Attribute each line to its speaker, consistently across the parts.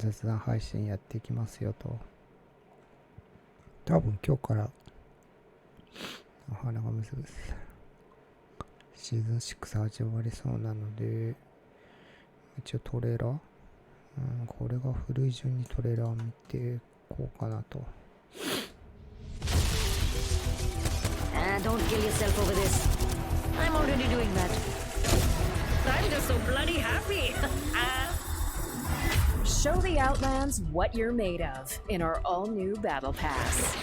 Speaker 1: 雑談配信やっていきますよと。多分今日からお花がむずです。シーズン6始まりそうなので、一応トレーラー、これが古い順にトレーラー見ていこうかなと。
Speaker 2: Don't kill yourself over this. I'm already doing that. I'm just so bloody happy.
Speaker 3: Show the Outlands what you're made of in our all-new Battle Pass.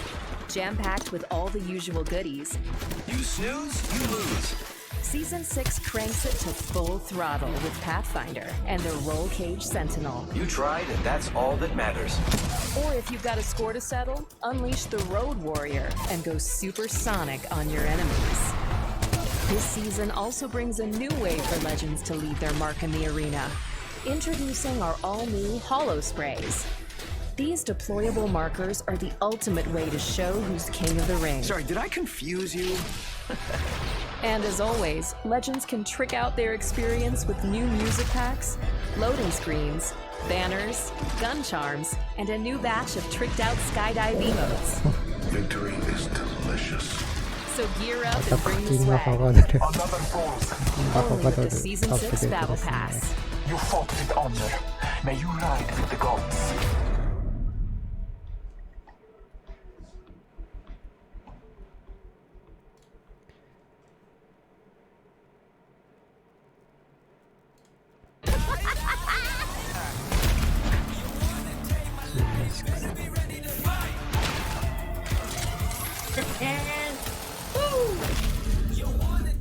Speaker 3: Jam-packed with all the usual goodies.
Speaker 4: You snooze, you lose.
Speaker 3: Season 6 cranks it to full throttle with Pathfinder and the Roll Cage Sentinel.
Speaker 4: You tried, and that's all that matters.
Speaker 3: Or if you've got a score to settle, unleash the Road Warrior and go supersonic on your enemies. This season also brings a new way for Legends to leave their mark in the arena. Introducing our all-new Hollow Sprays. These deployable markers are the ultimate way to show who's king of the ring.
Speaker 4: Sorry, did I confuse you?
Speaker 3: And as always, Legends can trick out their experience with new music packs, loading screens, banners, gun charms, and a new batch of tricked-out skydive emotes.
Speaker 5: Victory is delicious.
Speaker 3: So gear up and bring the swag.
Speaker 5: Another falls.
Speaker 3: Only with the Season 6 Battle Pass.
Speaker 5: You fought with honor. May you ride with the gods.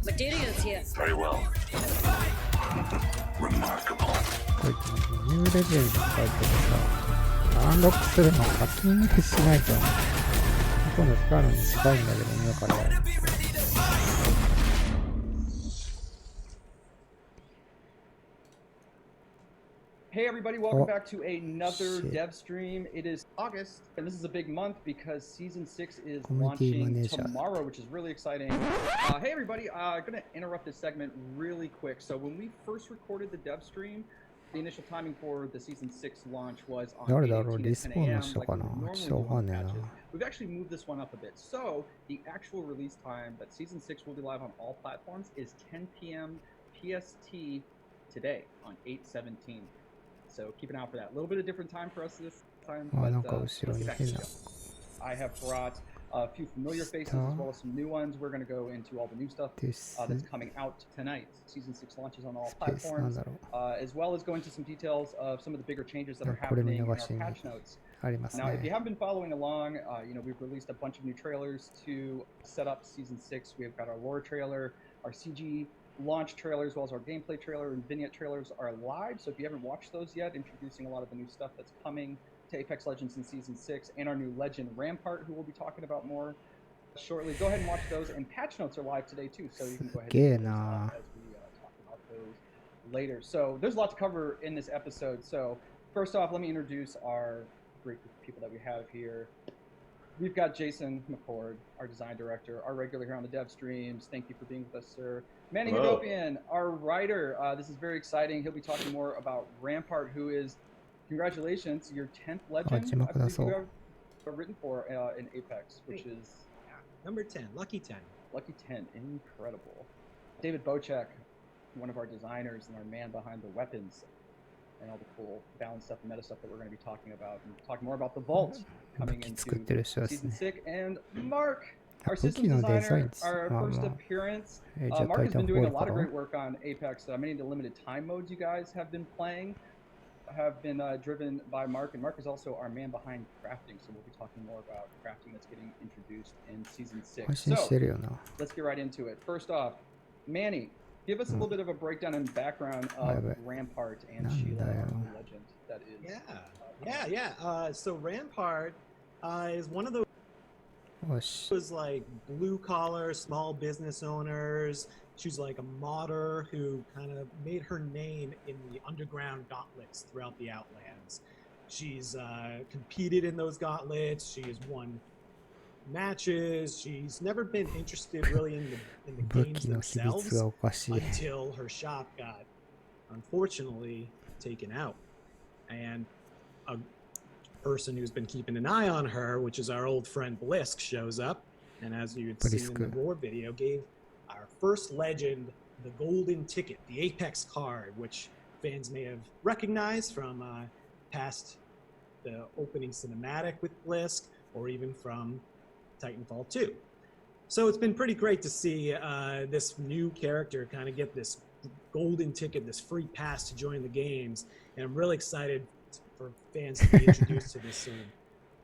Speaker 2: Materials here.
Speaker 5: Very well. Remarkable.
Speaker 1: これニューレジェンド書いててさ、アンロックするの先にしないとね。今度使うのに近いんだけど、今からやる。
Speaker 6: Hey everybody, welcome back to another dev stream. It is August, and this is a big month because Season 6 is launching tomorrow, which is really exciting. Hey everybody, I'm going to interrupt this segment really quick. So when we first recorded the dev stream, the initial timing for the Season 6 launch was on 10 a.m. like we normally do on patches. We've actually moved this one up a bit. So the actual release time that Season 6 will be live on all platforms is 10 p.m. PST today on 8/17. So keep an eye out for that. A little bit of different time for us this time, but let's get back to the show. I have brought a few familiar faces as well as some new ones. We're going to go into all the new stuff that's coming out tonight. Season 6 launches on all platforms, as well as go into some details of some of the bigger changes that are happening in our patch notes. Now, if you haven't been following along, we've released a bunch of new trailers to set up Season 6. We've got our lore trailer, our CG launch trailer, as well as our gameplay trailer and vignette trailers are live. So if you haven't watched those yet, introducing a lot of the new stuff that's coming to Apex Legends in Season 6 and our new legend Rampart, who we'll be talking about more shortly. Go ahead and watch those. And patch notes are live today too, so you can go ahead and as we talk about those later. So there's a lot to cover in this episode. So first off, let me introduce our great group of people that we have here. We've got Jason McCord, our design director, our regular here on the dev streams. Thank you for being with us, sir. Manny Hadopian, our writer. This is very exciting. He'll be talking more about Rampart, who is, congratulations, your 10th legend I believe you have written for in Apex, which is
Speaker 7: number 10, lucky 10.
Speaker 6: Lucky 10, incredible. David Bocek, one of our designers and our man behind the weapons and all the cool balance stuff and meta stuff that we're going to be talking about, and talk more about the vault coming into Season 6. And Mark, our systems designer, our first appearance. Mark has been doing a lot of great work on Apex. Many of the limited time modes you guys have been playing have been driven by Mark, and Mark is also our man behind crafting, so we'll be talking more about crafting that's getting introduced in Season 6. So let's get right into it. First off, Manny, give us a little bit of a breakdown and background of Rampart and Sheila, the legend that is.
Speaker 7: So Rampart is one of those like blue collar small business owners. She's like a modder who kind of made her name in the underground gauntlets throughout the Outlands. She's competed in those gauntlets. She's won matches. She's never been interested really in the games themselves until her shop got unfortunately taken out. And a person who's been keeping an eye on her, which is our old friend Blisk, shows up, and as you had seen in the war video, gave our first legend the golden ticket, the Apex card, which fans may have recognized from past the opening cinematic with Blisk, or even from Titanfall 2. So it's been pretty great to see this new character kind of get this golden ticket, this free pass to join the games, and I'm really excited for fans to be introduced to this sort of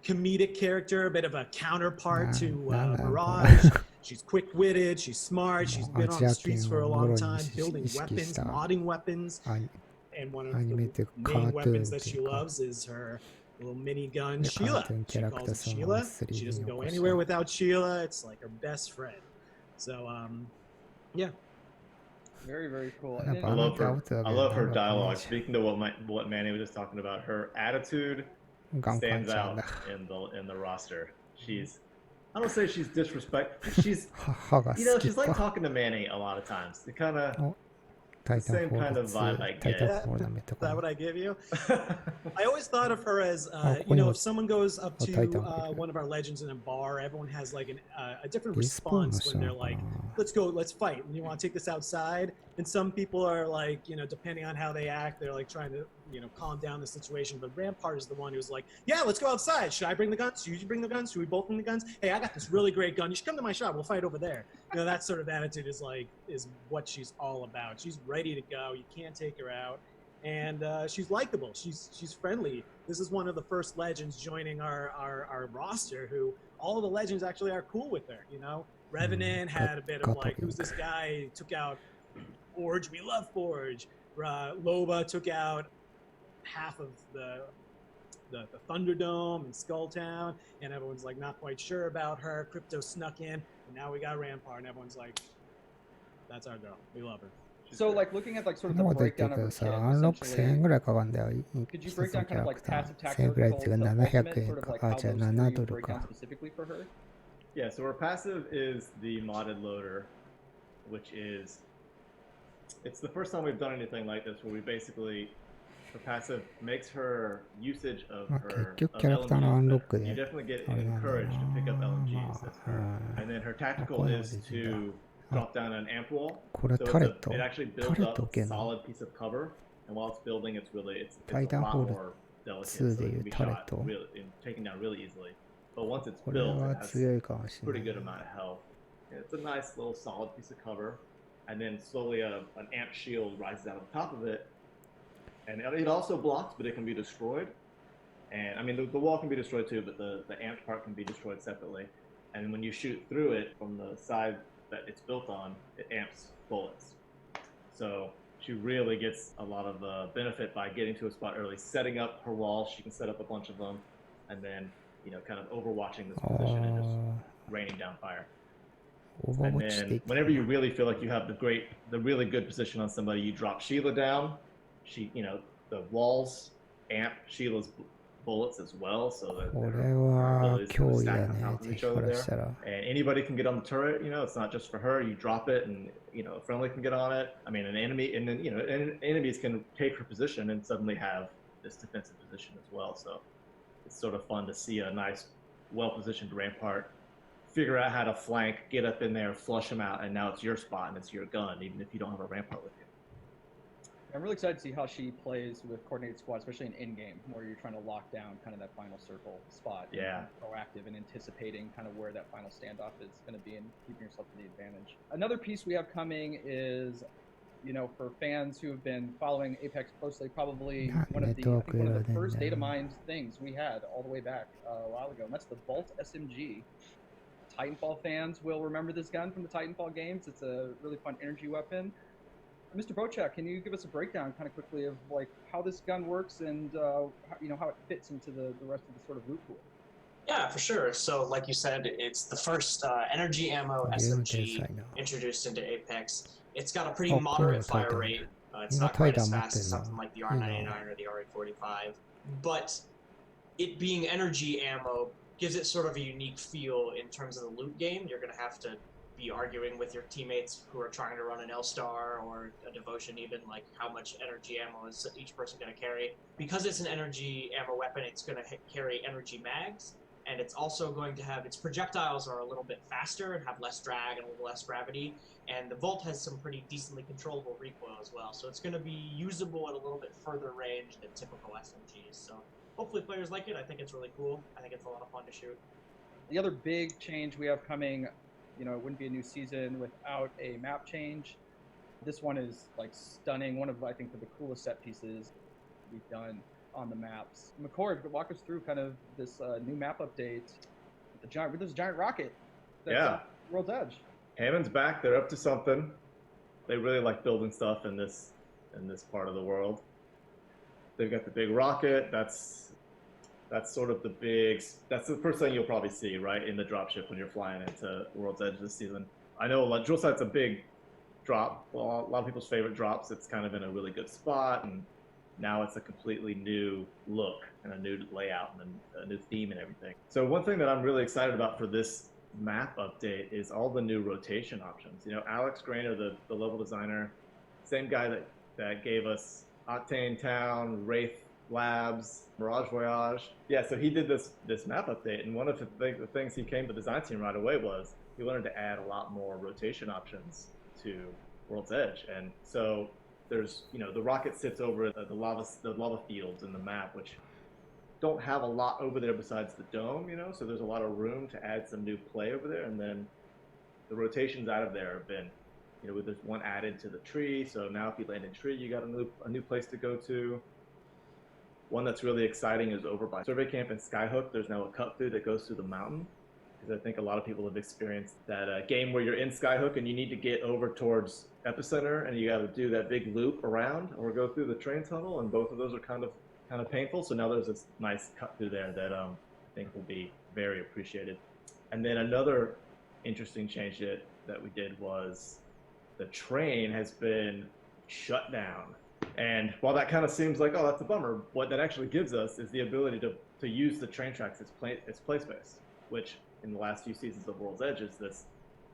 Speaker 7: comedic character, a bit of a counterpart to Mirage. She's quick-witted, she's smart, she's been on the streets for a long time, building weapons, modding weapons, and one of the main weapons that she loves is her little minigun, Sheila. She calls it Sheila. She doesn't go anywhere without Sheila. It's like her best friend. So, yeah.
Speaker 6: Very, very cool.
Speaker 8: I love her dialogue. Speaking to what Manny was just talking about, her attitude stands out in the roster. She's, I don't say she's disrespectful. She's, she's like talking to Manny a lot of times. It kind of the same kind of vibe I get.
Speaker 7: Is that what I give you? I always thought of her as, if someone goes up to one of our legends in a bar, everyone has like a different response when they're like, let's go, let's fight. And you want to take this outside? And some people are like, depending on how they act, they're like trying to, calm down the situation. But Rampart is the one who's like, yeah, let's go outside. Should I bring the guns? Should you bring the guns? Should we both bring the guns? Hey, I got this really great gun. You should come to my shop. We'll fight over there. That sort of attitude is what she's all about. She's ready to go. You can't take her out. And she's likable. She's friendly. This is one of the first legends joining our roster who all of the legends actually are cool with her. Revenant had a bit of like, who's this guy? Took out Forge. We love Forge. Loba took out half of the Thunderdome and Skulltown, and everyone's like not quite sure about her. Crypto snuck in, and now we got Rampart, and everyone's like, that's our girl. We love her.
Speaker 6: So, looking at sort of the breakdown of her kit, could you break down kind of like passive tactical, the ultimate, sort of like how those three break down specifically for her?
Speaker 8: Yeah, so her passive is the modded loader, which is, it's the first time we've done anything like this, where we basically, her passive makes her usage of her LMGs. You definitely get encouraged to pick up LMGs. And then her tactical is to drop down an amp wall. So it actually builds up a solid piece of cover, and while it's building, it's a lot more delicate, so it can be shot taken down really easily. But once it's built, it has a pretty good amount of health. And it's a nice little solid piece of cover, and then slowly an amp shield rises out on top of it. And it also blocks, but it can be destroyed. And I mean, the wall can be destroyed too, but the amped part can be destroyed separately. And when you shoot through it from the side that it's built on, it amps bullets. So she really gets a lot of benefit by getting to a spot early, setting up her walls. She can set up a bunch of them, and then kind of overwatching this position and just raining down fire. And then whenever you really feel like you have the really good position on somebody, you drop Sheila down. She, the walls amp Sheila's bullets as well, so that abilities to stack on top of each other there. And anybody can get on the turret. It's not just for her. You drop it, and a friendly can get on it. I mean, an enemy, and then enemies can take her position and suddenly have this defensive position as well. So it's sort of fun to see a nice, well-positioned Rampart figure out how to flank, get up in there, flush them out, and now it's your spot and it's your gun, even if you don't have a Rampart with you.
Speaker 6: I'm really excited to see how she plays with coordinated squad, especially in game, where you're trying to lock down kind of that final circle spot.
Speaker 8: Yeah.
Speaker 6: Proactive and anticipating kind of where that final standoff is going to be and keeping yourself to the advantage. Another piece we have coming is, for fans who have been following Apex closely, probably one of the first data mined things we had all the way back a while ago, and that's the Bolt SMG. Titanfall fans will remember this gun from the Titanfall games. It's a really fun energy weapon. Mr. Bochek, can you give us a breakdown kind of quickly of how this gun works and how it fits into the rest of the sort of loot pool?
Speaker 9: Yeah, for sure. So like you said, it's the first energy ammo SMG introduced into Apex. It's got a pretty moderate fire rate. It's not quite as fast as something like the R99 or the R845, but it being energy ammo gives it sort of a unique feel in terms of the loot game. You're going to have to be arguing with your teammates who are trying to run an L-Star or a Devotion even, like how much energy ammo is each person going to carry. Because it's an energy ammo weapon, it's going to carry energy mags, and it's also going to have, its projectiles are a little bit faster and have less drag and a little less gravity, and the Volt has some pretty decently controllable recoil as well, so it's going to be usable at a little bit further range than typical SMGs. So hopefully players like it. I think it's really cool. I think it's a lot of fun to shoot.
Speaker 6: The other big change we have coming, you know, it wouldn't be a new season without a map change. This one is like stunning. One of, I think, the coolest set pieces we've done on the maps. McCord, walk us through kind of this new map update with this giant rocket.
Speaker 8: Yeah.
Speaker 6: World's Edge.
Speaker 8: Hammond's back. They're up to something. They really like building stuff in this part of the world. They've got the big rocket. That's sort of that's the first thing you'll probably see, right, in the dropship when you're flying into World's Edge this season. I know drill site's a big drop. Well, a lot of people's favorite drops. It's kind of in a really good spot, and now it's a completely new look and a new layout and a new theme and everything. So one thing that I'm really excited about for this map update is all the new rotation options. You know, Alex Grainer, the level designer, same guy that gave us Octane Town, Wraith Labs, Mirage Voyage. Yeah, so he did this map update, and one of the things he came to the design team right away was he wanted to add a lot more rotation options to World's Edge. And so there's, you know, the rocket sits over the lava fields in the map, which don't have a lot over there besides the dome, you know, so there's a lot of room to add some new play over there. And then the rotations out of there have been, you know, there's one added to the tree, so now if you land in tree, you got a new place to go to. One that's really exciting is over by Survey Camp and Skyhook. There's now a cut through that goes through the mountain, because I think a lot of people have experienced that game where you're in Skyhook and you need to get over towards Epicenter, and you got to do that big loop around or go through the train tunnel, and both of those are kind of painful. So now there's this nice cut through there that I think will be very appreciated. And then another interesting change that we did was the train has been shut down. And while that kind of seems like, oh, that's a bummer, what that actually gives us is the ability to use the train tracks as play space, which in the last few seasons of World's Edge is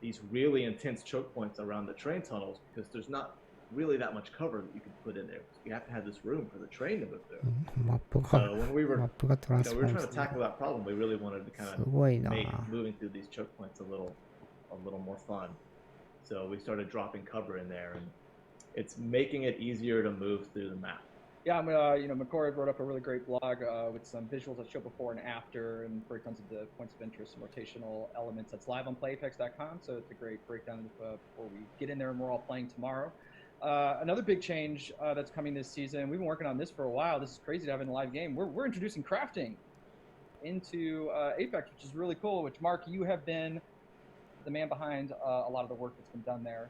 Speaker 8: these really intense choke points around the train tunnels, because there's not really that much cover that you can put in there. You have to have this room for the train to move through. So when we were trying to tackle that problem, we really wanted to kind of make moving through these choke points a little more fun. So we started dropping cover in there, and it's making it easier to move through the map.
Speaker 6: Yeah, McCord wrote up a really great blog with some visuals that show before and after, and breakdowns of the points of interest and rotational elements. That's live on playapex.com, so it's a great breakdown before we get in there and we're all playing tomorrow. Another big change that's coming this season, we've been working on this for a while. This is crazy to have in a live game. We're introducing crafting into Apex, which is really cool, which, Mark, you have been the man behind a lot of the work that's been done there.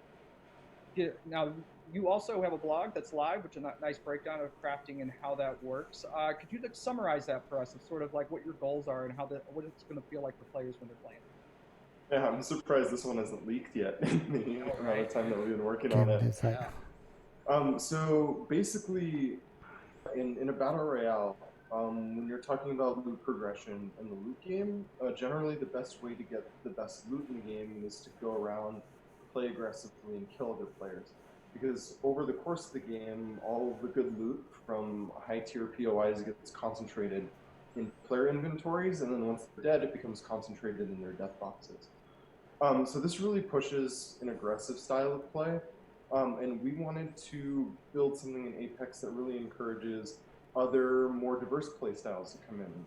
Speaker 6: Now, you also have a blog that's live, which is a nice breakdown of crafting and how that works. Could you summarize that for us, of sort of like what your goals are and what it's going to feel like for players when they're playing?
Speaker 10: Yeah, I'm surprised this one hasn't leaked yet in the amount of time that we've been working on it. So basically, in a battle royale, when you're talking about loot progression in the loot game, generally the best way to get the best loot in the game is to go around, play aggressively, and kill other players. Because over the course of the game, all of the good loot from high-tier POIs gets concentrated in player inventories, and then once they're dead, it becomes concentrated in their death boxes. So this really pushes an aggressive style of play, and we wanted to build something in Apex that really encourages other, more diverse play styles to come in.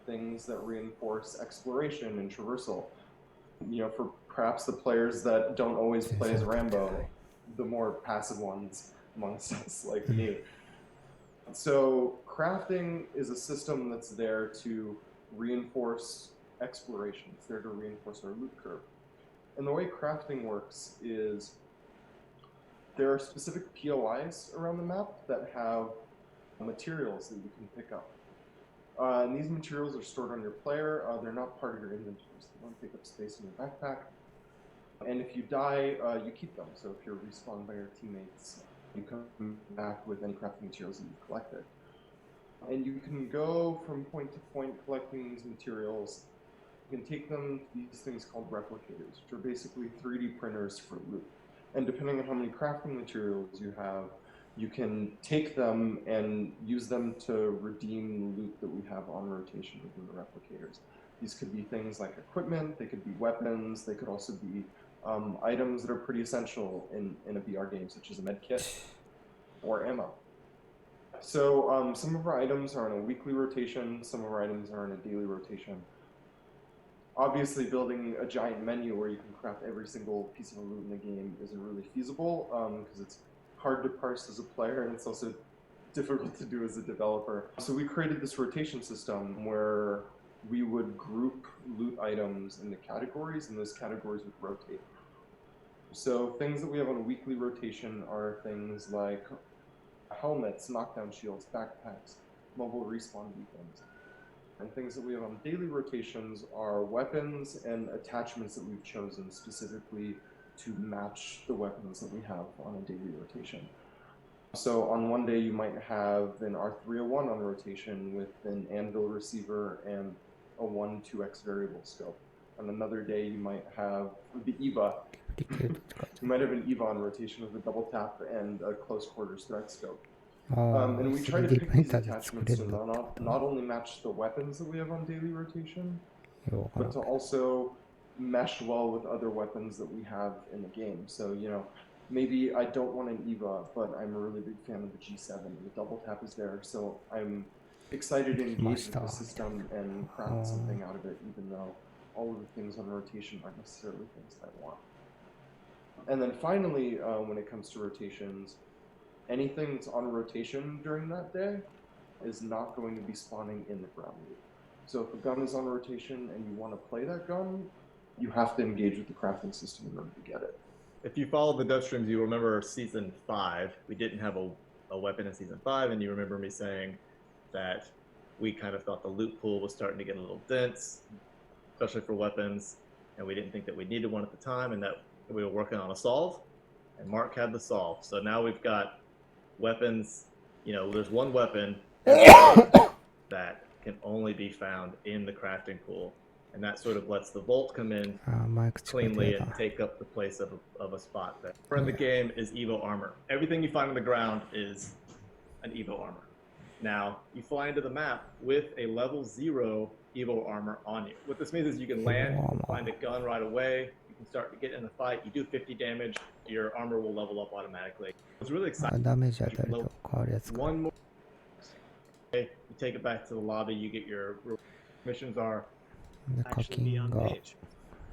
Speaker 10: Things that reinforce exploration and traversal. You know, for perhaps the players that don't always play as Rambo, the more passive ones amongst us, like me. So crafting is a system that's there to reinforce exploration. It's there to reinforce our loot curve. And the way crafting works is there are specific POIs around the map that have materials that you can pick up. And these materials are stored on your player. They're not part of your inventory, so they don't take up space in your backpack. And if you die, you keep them. So if you're respawned by your teammates, you come back with any crafting materials that you've collected. And you can go from point to point collecting these materials You can take them to these things called replicators, which are basically 3D printers for loot. And depending on how many crafting materials you have, you can take them and use them to redeem the loot that we have on rotation within the replicators. These could be things like equipment, they could be weapons, they could also be items that are pretty essential in a VR game, such as a med kit or ammo. So some of our items are on a weekly rotation, some of our items are on a daily rotation. Obviously, building a giant menu where you can craft every single piece of loot in the game isn't really feasible because it's hard to parse as a player and it's also difficult to do as a developer. So we created this rotation system where we would group loot items into categories and those categories would rotate. So things that we have on a weekly rotation are things like helmets, knockdown shields, backpacks, mobile respawn beacons. And things that we have on daily rotations are weapons and attachments that we've chosen specifically to match the weapons that we have on a daily rotation. So on one day you might have an R301 on rotation with an anvil receiver and a 1-2x variable scope. On another day you might have the EVA. You might have an EVA on rotation with a double tap and a close quarters threat scope. And we try to pick these attachments to not only match the weapons that we have on daily rotation, but to also mesh well with other weapons that we have in the game. So, you know, maybe I don't want an EVA, but I'm a really big fan of the G7. The double tap is there, so I'm excited to engage with the system and craft something out of it, even though all of the things on rotation aren't necessarily things that I want. And then finally, when it comes to rotations, anything that's on rotation during that day is not going to be spawning in the ground loot. So if a gun is on rotation and you want to play that gun, you have to engage with the crafting system in order to get it.
Speaker 8: If you followed the dev streams, you remember season 5. We didn't have a weapon in season 5, and you remember me saying that we kind of thought the loot pool was starting to get a little dense, especially for weapons, and we didn't think that we needed one at the time, and that we were working on a solve, and Mark had the solve. So now we've got weapons, you know, there's one weapon that can only be found in the crafting pool, and that sort of lets the Volt come in cleanly and take up the place of a spot that for the game is Evo armor. Everything you find on the ground is an Evo armor. Now, you fly into the map with a level 0 Evo armor on you. What this means is you can land, you can find a gun right away, you can start to get in the fight, you do 50 damage, your armor will level up automatically. It's really exciting. One more. You take it back to the lobby, you get your missions are
Speaker 7: actually be on page.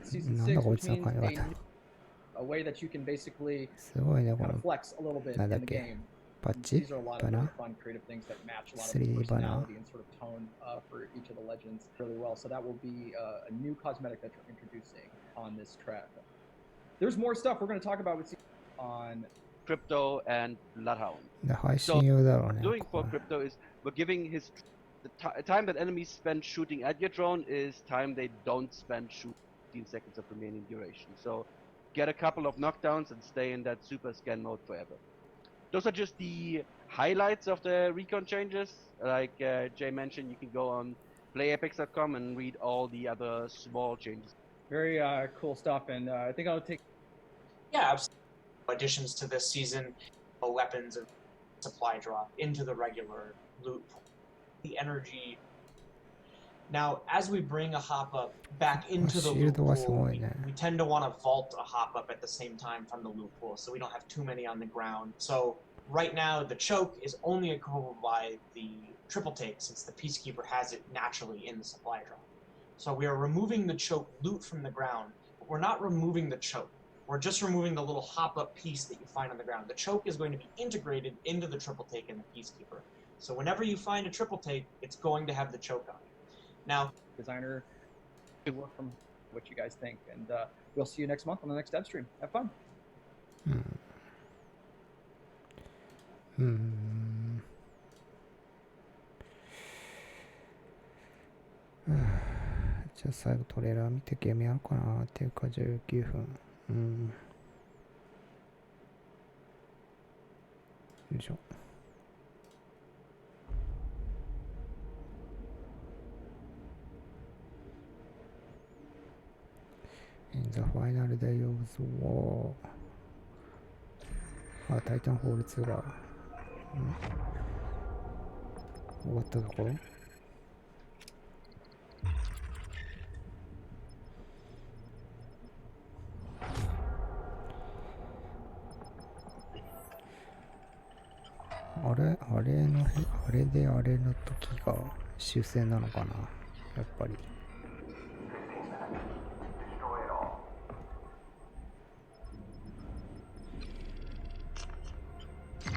Speaker 6: Season 6, which means a way that you can basically kind of flex a little bit in the game. These are a lot of really fun, creative things that match a lot of the personality and sort of tone for each of the legends really well. So that will be a new cosmetic that you're introducing on this track. There's more stuff we're going to talk about with on
Speaker 11: Crypto and Bloodhound. So doing for Crypto is we're giving the time that enemies spend shooting at your drone is time they don't spend shooting 15 seconds of remaining duration. So get a couple of knockdowns and stay in that super scan mode forever. Those are just the highlights of the recon changes. Like Jay mentioned, you can go on playapex.com and read all the other small changes.
Speaker 6: Very cool stuff, and I think I'll take...
Speaker 9: Yeah, absolutely. Additions to this season, weapons and supply drop into the regular loot pool. The energy. Now, as we bring a hop-up back into the loot pool, we tend to want to vault a hop-up at the same time from the loot pool, so we don't have too many on the ground. So right now, the choke is only equivalent by the triple take, since the Peacekeeper has it naturally in the supply drop. So we are removing the choke loot from the ground, but we're not removing the choke. We're just removing the little hop-up piece that you find on the ground. The choke is going to be integrated into the triple take and the Peacekeeper. So whenever you find a triple take, it's going to have the choke on it. Now,
Speaker 6: designer, good work from what you guys think, and we'll see you next month on the next dev stream. Have fun.
Speaker 1: じゃあ最後トレーラー見てゲームやろうかなっていうか19分。よいしょ。In the final day of the war あ、タイタンホール2が終わったところあれであれの時が終戦なのかなやっぱり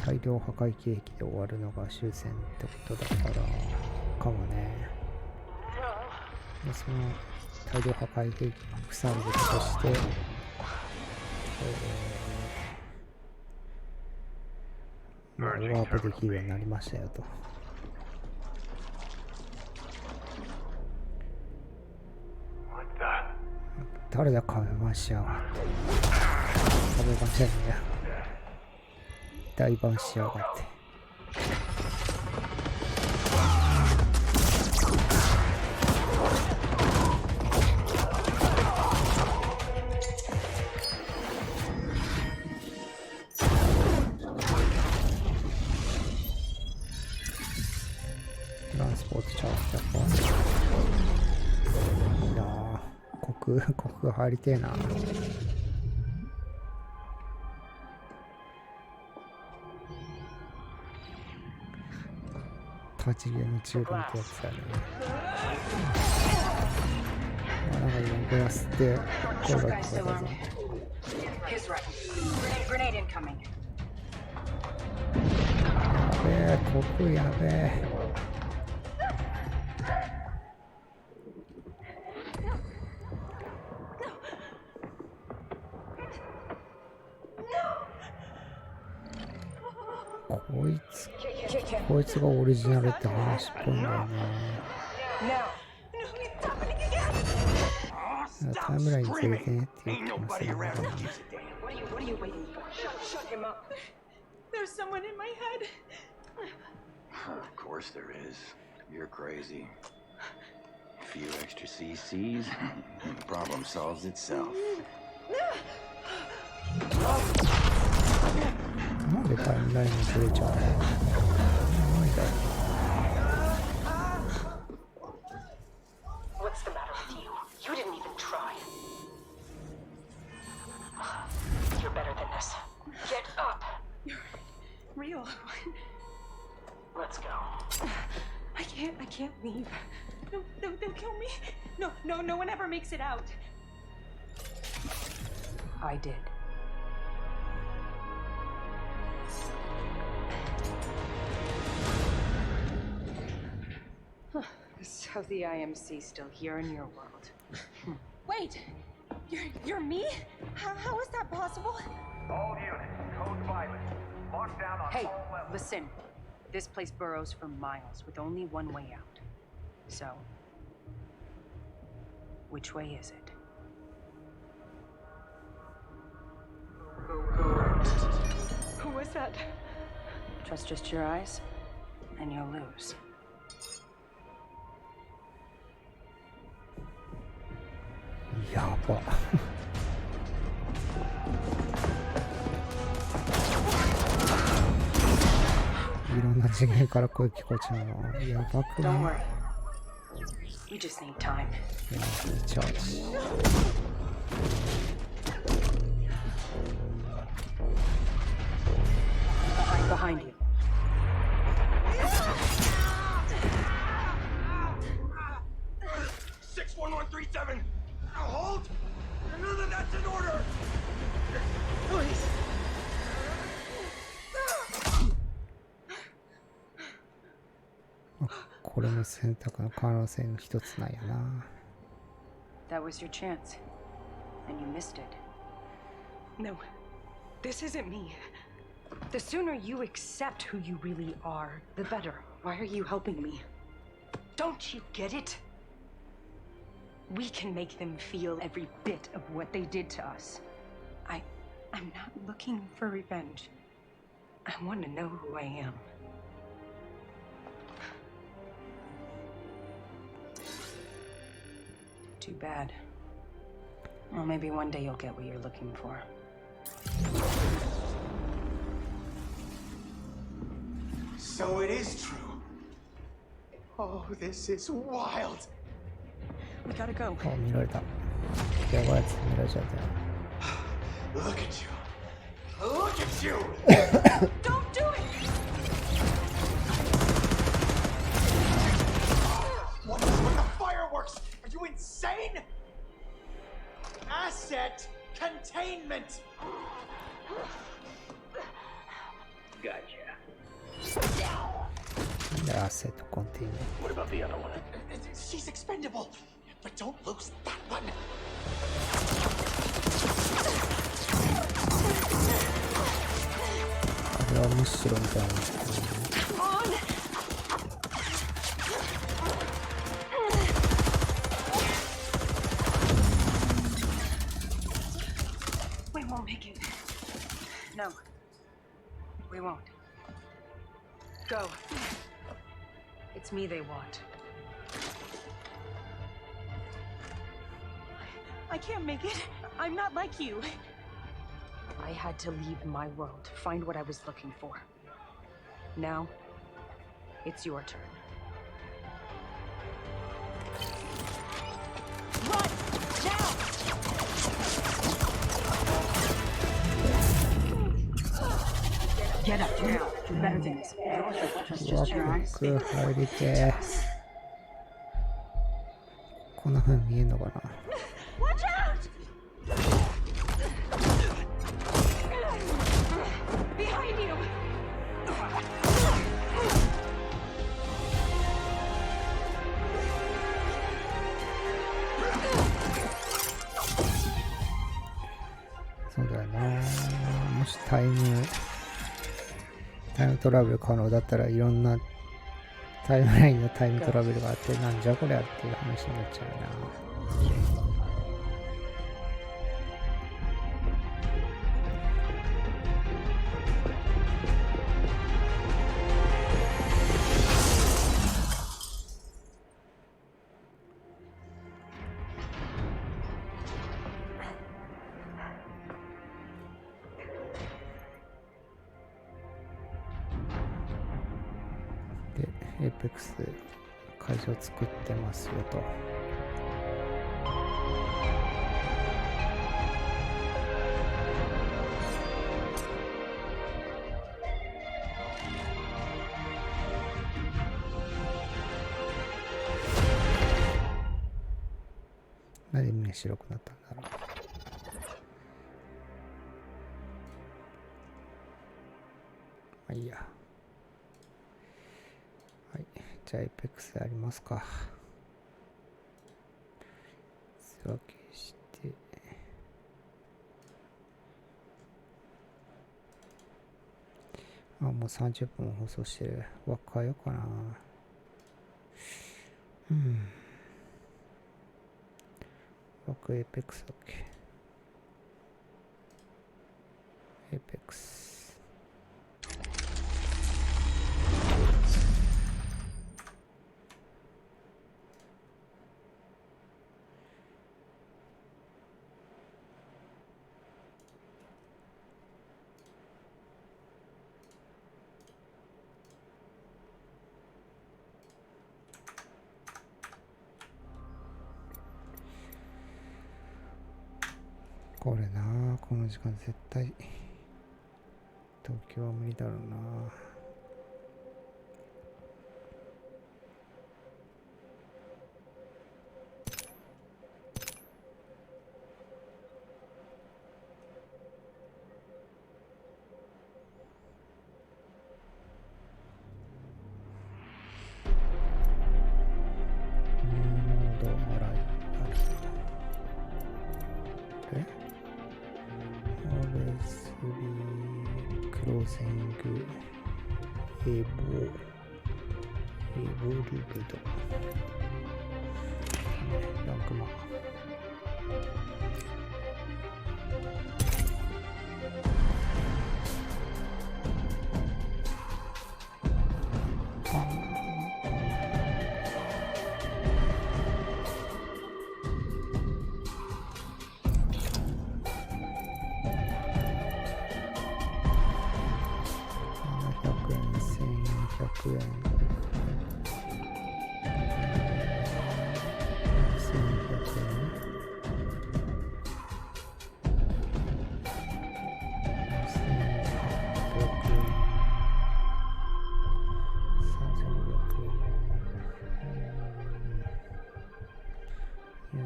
Speaker 1: 大量破壊兵器で終わるのが終戦ってことだからかもね。でその大量破壊兵器の副産物として、ワープできるようになりましたよと。誰だ壁番しやがって。壁番じゃねえや。大番しやがって。トランスポートチャージャパン。いいなぁ。国入りてえな。立ちゲーム中ってやつだね。なんか今グラスって声が聞こえたぞ。やべえ、国やべえ。こいつがオリジナルって話っぽいんだよね。タイムラインずれてねって言ってますよね。
Speaker 12: There's someone in my head.
Speaker 13: Of course there is. You're crazy. A few extra CCs, and the problem solves itself.
Speaker 1: なんでタイムラインがずれちゃうの？ないだろう。
Speaker 12: What's the matter with you? You didn't even try. You're better than this. Get up. You're real. Let's go. I can't leave. No, they'll kill me. No one ever makes it out. I did. So the IMC's still here in your world. Wait! You're me? How is that possible?
Speaker 14: All units, code violet. Lock down on
Speaker 12: Hey,
Speaker 14: all levels.
Speaker 12: listen. This place burrows for miles with only one way out. So, which way is it? Who was that? Trust just your eyes, and you'll lose.
Speaker 1: Yaba. いろんな次元から声聞こえちゃうの。やばくない？
Speaker 12: Don't worry. We just need time.
Speaker 1: Charge.
Speaker 12: Behind you.
Speaker 14: $61137. Now hold. I know that that's an order. Please.
Speaker 1: これも選択の可能性の一つなんやな。
Speaker 12: That was your chance, and you missed it. No, this isn't me. The sooner you accept who you really are, the better. Why are you helping me? Don't you get it? We can make them feel every bit of what they did to us. I'm not looking for revenge. I want to know who I am. Too bad. Well, maybe one day you'll get what you're looking for.
Speaker 14: So it is true. Oh, this is wild.
Speaker 12: We gotta go.
Speaker 1: 見られた。やばいやつ見られちゃった。
Speaker 14: Look at you. Look at you.
Speaker 12: Don't do it.
Speaker 14: What is with the fireworks? Are you insane? Asset containment.
Speaker 5: Gotcha.
Speaker 1: Asset containment.
Speaker 5: What about the other one?
Speaker 14: She's expendable, but don't lose that one.
Speaker 12: Come on. We won't make it. No. We won't. Go. It's me they want. I can't make it. I'm not like you. I had to leave my world to find what I was looking for. Now, it's your turn. Run! Now! Get up now. You're better than this. Just your eyes.
Speaker 1: 入りてこんな風に見えんのかな。
Speaker 12: Watch out! Behind you!
Speaker 1: そうだよな。もしタイムトラベル可能だったらいろんなタイムラインのタイムトラベルがあってなんじゃこりゃっていう話になっちゃうな。 エーペックス会場作ってますよと。なんでみんな白くなったんだろう。まあいいや。 じゃあ、エペックスありますか。素分けして。あ、もう30分放送してる。わ、変えようかな。枠エペックスだっけ。エペックス。 これなあ、この時間絶対東京は無理だろうな。クロージングエボルブドランクマ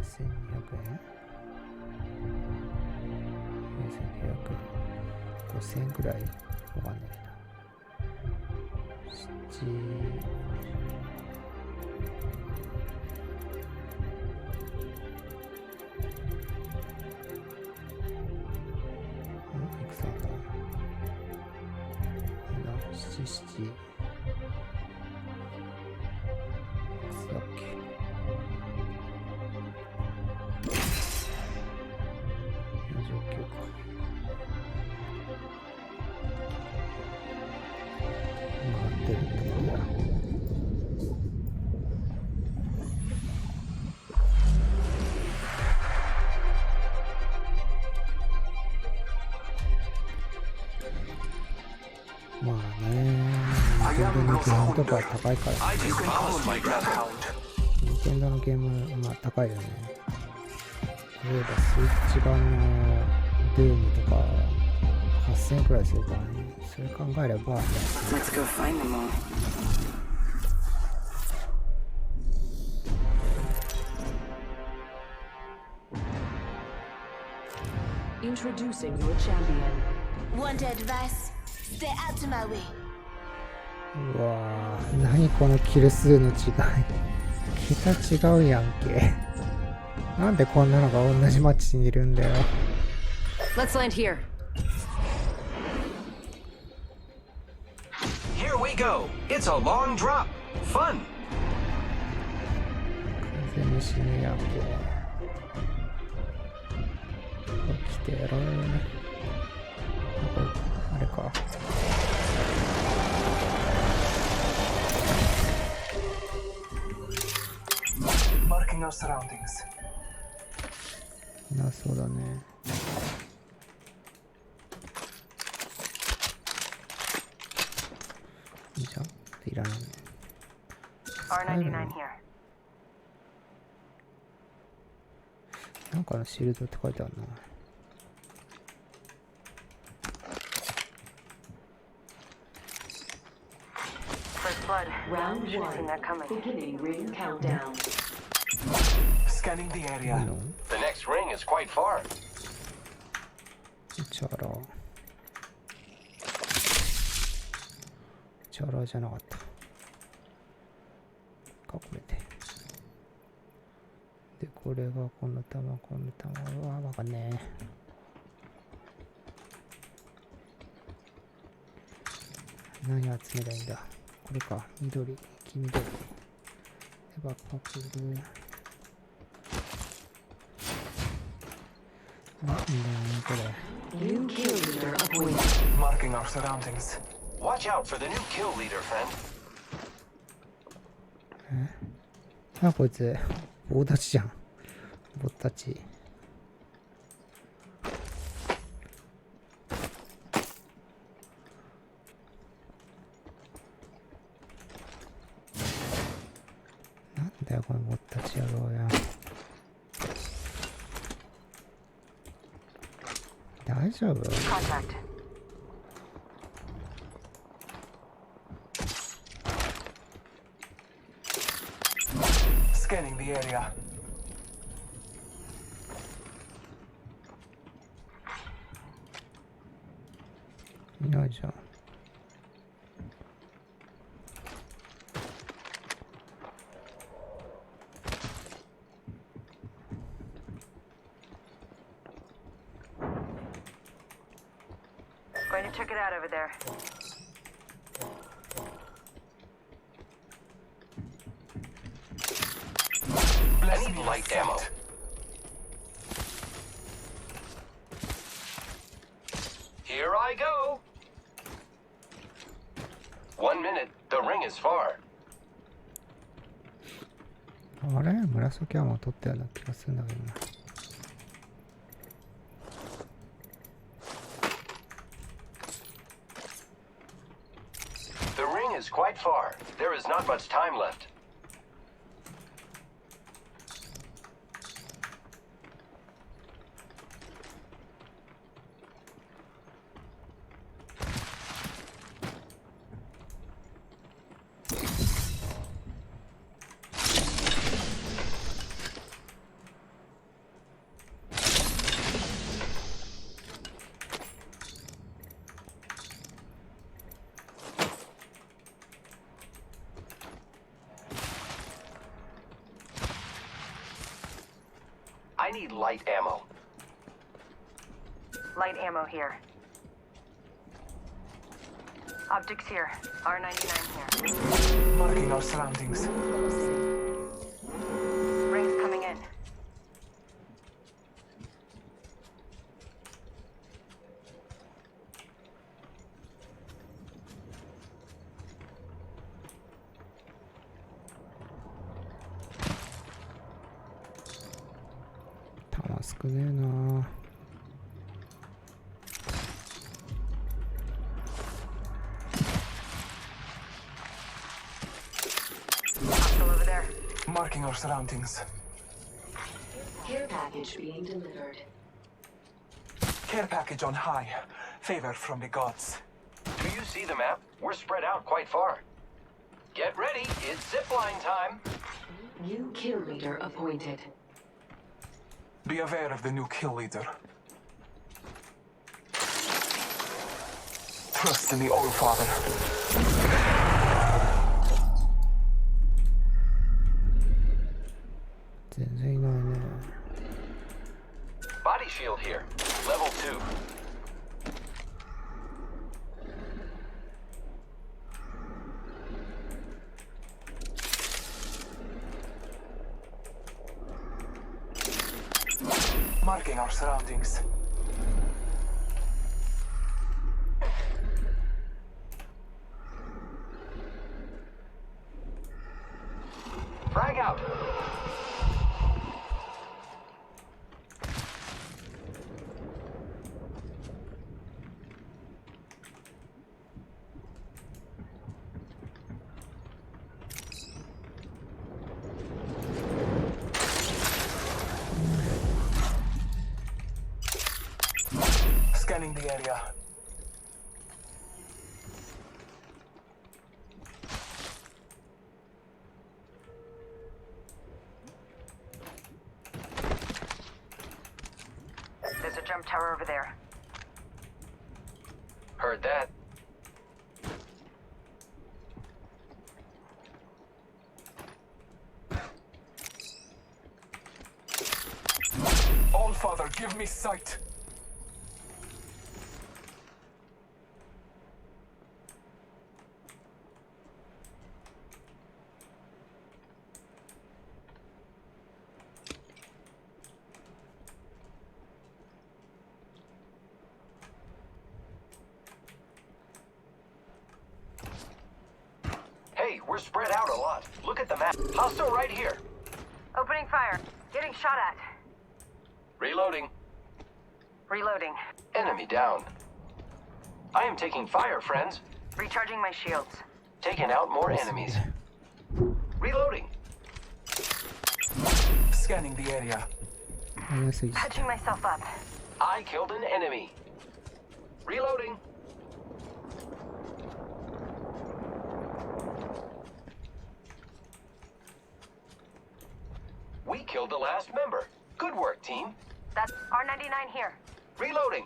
Speaker 1: 円 ?4900 円。5000円くらいわかんないな。いくつなんだ7、7、7。いくつだっけ49か。回ってるってことだ。まあね、任天堂のゲームとか高いから。任天堂のゲーム、まあ高いよね。例えばスイッチ版のドゥームとか8000円くらいするからね。それ考えれば、
Speaker 2: Let's go find them all.
Speaker 3: Introducing your champion.
Speaker 15: Want advice? Stay out of my way.
Speaker 1: うわぁ、何このキル数の違い。桁違うやんけ。なんでこんなのが同じマッチにいるんだよ。
Speaker 2: Let's land here.
Speaker 4: Here we go. It's a long drop. Fun.
Speaker 1: 完全に死ぬやんけ。起きてやろうよね。あれか。
Speaker 5: Marking our surroundings.
Speaker 1: な、そうだね。いいじゃん。いらないね。
Speaker 12: R99 here.
Speaker 1: なんかのシールドって書いてあるな。
Speaker 12: First blood.
Speaker 3: Round
Speaker 12: Should've seen
Speaker 3: one.
Speaker 12: that coming.
Speaker 3: Beginning ring countdown.
Speaker 5: Scanning the area.
Speaker 4: The next ring is quite far.
Speaker 1: チャラ。チャラじゃなかった。隠れて。で、これがこの玉、この玉。うわ、わかんねえ。何集めりゃいいんだ。これか。緑、黄緑。で、バックパックで。なんだよね、これ。
Speaker 3: New kill leader appointed.
Speaker 5: Marking our surroundings.
Speaker 4: Watch out for the new kill leader, friend.
Speaker 1: あ、こいつ、棒立ちじゃん。棒立ち。なんだよ、この棒立ち野郎や。大丈夫？
Speaker 12: Contact.
Speaker 5: Scanning the area.
Speaker 1: いないじゃん。
Speaker 12: Going to check it out over there.
Speaker 4: I need light ammo. Here I go. 1 minute. The ring is far.
Speaker 1: あれ？紫はもう取ったような気がするんだけどな。
Speaker 4: The ring is quite far. There is not much time left. I need light ammo.
Speaker 12: Light ammo here. Optics here. R99 here.
Speaker 5: Marking our surroundings.
Speaker 12: Rings coming in.
Speaker 1: 弾少ねえな。
Speaker 5: Marking our surroundings.
Speaker 3: Care package being delivered.
Speaker 5: Care package on high. Favor from the gods.
Speaker 4: Do you see the map? We're spread out quite far. Get ready, it's zipline time.
Speaker 3: New kill leader appointed.
Speaker 5: Be aware of the new kill leader. Trust in the All Father.
Speaker 4: Body shield here. Level 2.
Speaker 5: Marking our surroundings.
Speaker 4: Frag out.
Speaker 5: Scanning the area.
Speaker 12: There's a jump tower over there.
Speaker 4: Heard that.
Speaker 5: All Father, give me sight.
Speaker 4: Hey, we're spread out a lot. Look at the map. Hostile right here.
Speaker 12: Opening fire. Getting shot at.
Speaker 4: Reloading.
Speaker 12: Reloading.
Speaker 4: Enemy down. I am taking fire, friends.
Speaker 12: Recharging my shields.
Speaker 4: Taking out more enemies. Reloading.
Speaker 5: Scanning the area.
Speaker 12: Patching myself up.
Speaker 4: I killed an enemy. Reloading. We killed the last member. Good work, team.
Speaker 12: That's R99 here.
Speaker 4: Reloading.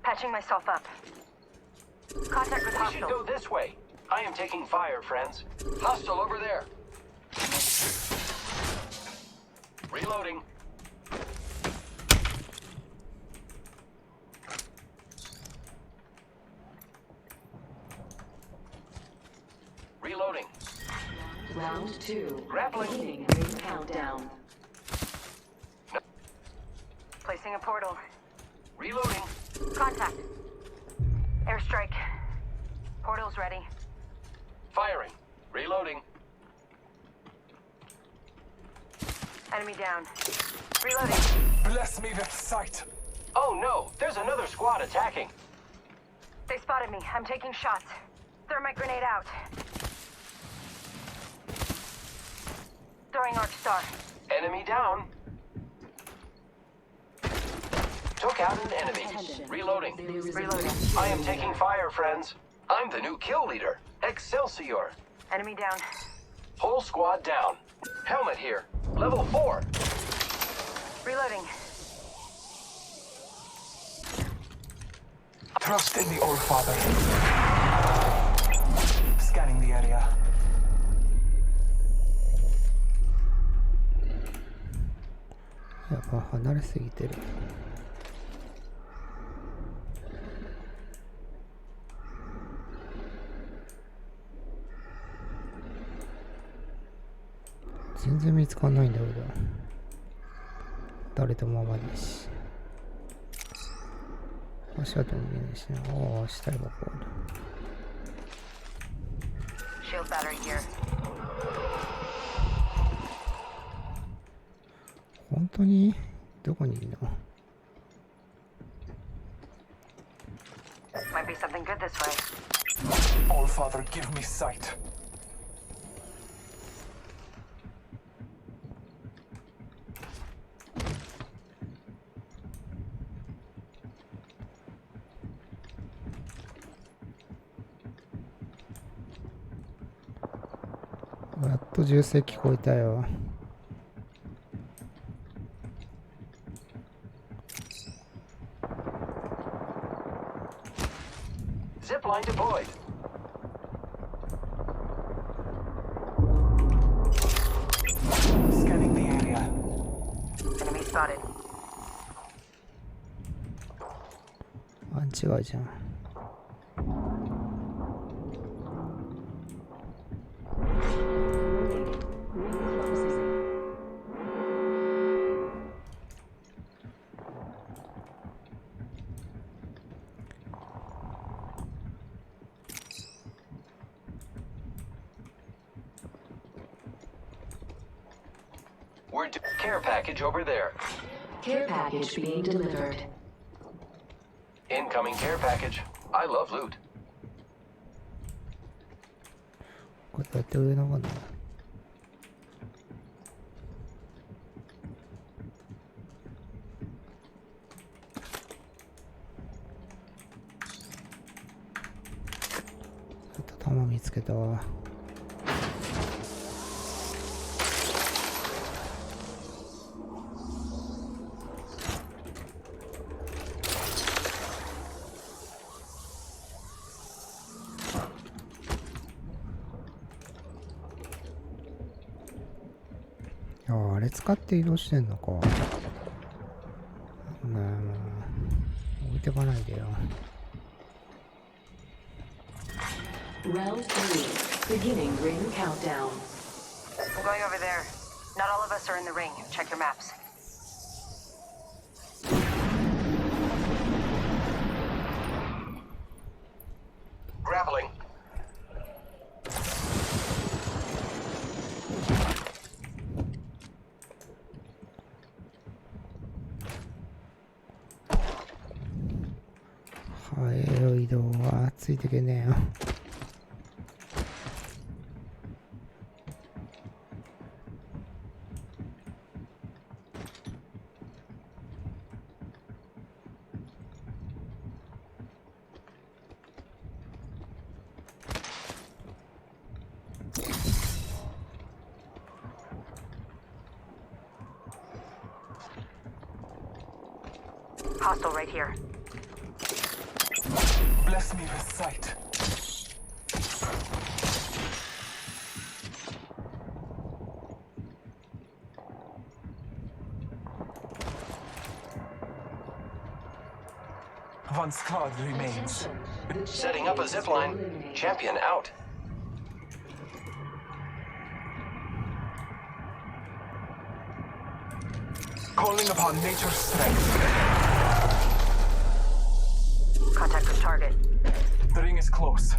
Speaker 12: Patching myself up. Contact with
Speaker 4: We should
Speaker 12: hostile.
Speaker 4: go this way. I am taking fire, friends. Hostile over there. Reloading. Reloading.
Speaker 3: Round 2.
Speaker 4: Grappling.
Speaker 3: Beginning ring countdown.
Speaker 12: Placing a portal.
Speaker 4: Reloading.
Speaker 12: Contact. Airstrike. Portal's ready.
Speaker 4: Firing. Reloading.
Speaker 12: Enemy down. Reloading.
Speaker 5: Bless me with sight.
Speaker 4: Oh no, there's another squad attacking.
Speaker 12: They spotted me. I'm taking shots. Thermite grenade out. Throwing arc star.
Speaker 4: Enemy down. Took out an enemy. Reloading.
Speaker 12: Reloading.
Speaker 4: I am taking fire, friends. I'm the new kill leader. Excelsior.
Speaker 12: Enemy down.
Speaker 4: Whole squad down. Helmet here. Level 4.
Speaker 12: Reloading.
Speaker 5: Trust in the All Father. Scanning the area.
Speaker 1: 離れすぎてる。全然見つかんないんだけど。誰ともまでし。足跡も見えないしな。ああ、下にもこう。
Speaker 2: Shield battery here.
Speaker 1: 本当にどこにいるの？
Speaker 2: Might be something good this way.
Speaker 5: All Father, give me sight.
Speaker 1: やっと銃声聞こえたよ。
Speaker 4: Zipline deployed.
Speaker 5: Scanning the area.
Speaker 2: Enemy spotted.
Speaker 1: あん違うじゃん。
Speaker 4: We're care package over there.
Speaker 3: Care package being delivered.
Speaker 4: Incoming care package. I love loot.
Speaker 1: これやって上の方だ。ちょっと弾見つけたわ。あれ使って移動してんのか。置いてかないでよ。
Speaker 3: Round 3, beginning ring countdown.
Speaker 2: I'm going over there. Not all of us are in the ring. Check your maps.
Speaker 4: Grappling.
Speaker 1: Hi, 移動はついてけねえよ。
Speaker 2: Hostile right here.
Speaker 5: Bless me with sight. One squad remains.
Speaker 4: Setting up a zipline. Champion out.
Speaker 5: Calling upon nature's strength.
Speaker 2: Contact with target.
Speaker 5: The ring is close.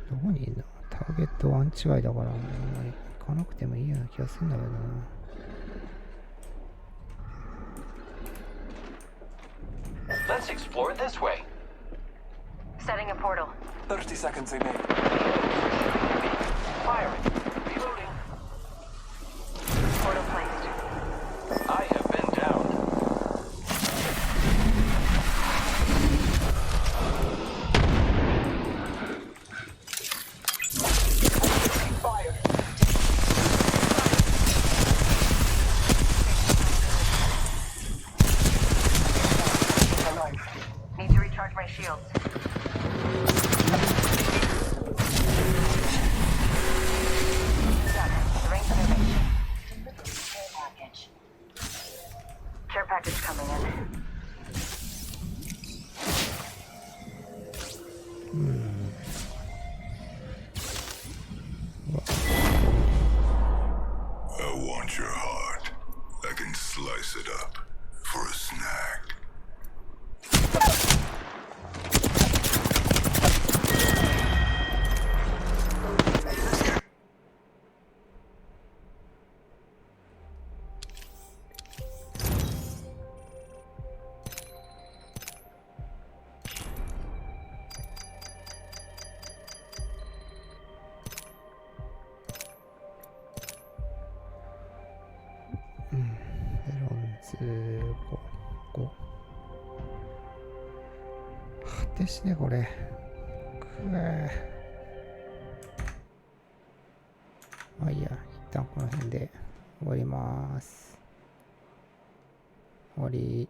Speaker 1: どこにいるの？ターゲットワン違いだから、あんまり行かなくてもいいような気がするんだけどな。
Speaker 4: Let's explore this way.
Speaker 2: Setting a portal.
Speaker 5: 30 seconds remain.
Speaker 4: Firing. Reloading.
Speaker 2: Portal placed.
Speaker 4: I have been down.
Speaker 5: Fire. Alive.
Speaker 2: Need to recharge my shields. The ring's moving.
Speaker 1: 5。果てしね、これ。まあいいや、一旦この辺で終わります。終わり。